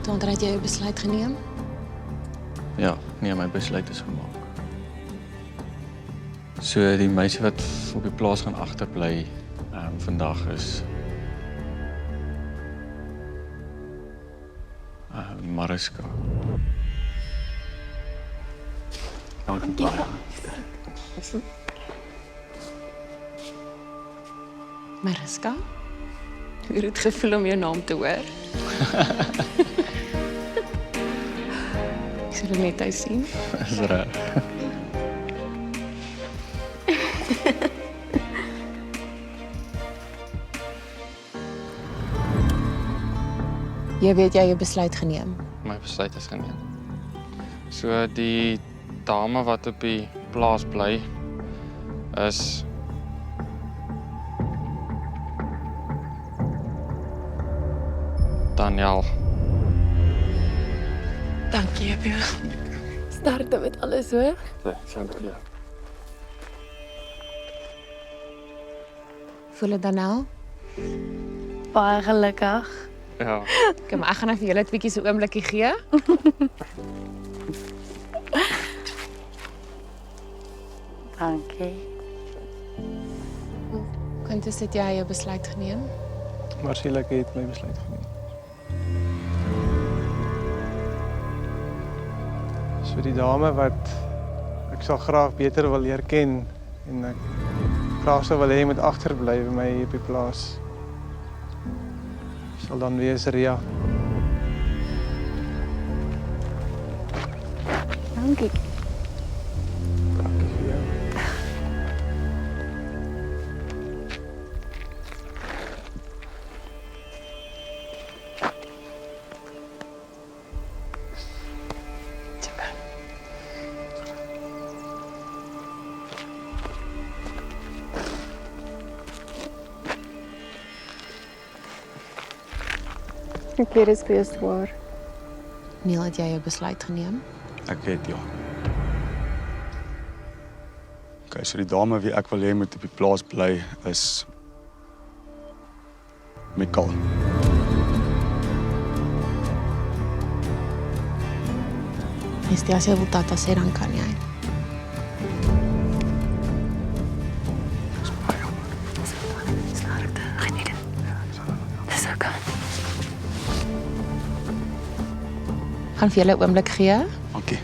Tonder het jy jou besluit geneem? Ja, nee, my besluit is gemaak. So die meisie wat op die plaas gaan agterbly vandag is Mariska. Dankie baie. Mariska? Hoe het dit gevoel om jou naam te hoor? Ek sal dit net uit sien. Is reg. Jy weet jy jou besluit geneem. My besluit is geneem. So die dame wat op die plaas bly is Daniel. Dankie, Jepie. Sterkte met alles, hoor. Ja. Voel dit dan nou? Baie gelukkig. Ja. Kom, ek gaan nou vir julle 'n bietjie so 'n oombliekie gee. Dankie. Quintus, het jy jou besluit geneem? Marcel, ek het my besluit geneem. So die dame wat ek sal graag beter wil leer ken en ek graag sou wil hê moet agterbly by my op die plaas. Sal dan wees Ria. Dankie. Dankie vir jou. Ek weet dit is baie swaar. Neil, het jy jou besluit geneem? Ek het ja. Okay, so die dame wie ek wil hê moet op die plaas bly is Mikkel. As jy wil tata sê, dan kan jy. Sterkte, geniet dit. Dis oké. Gaan vir julle 'n oomblik gee. Dankie.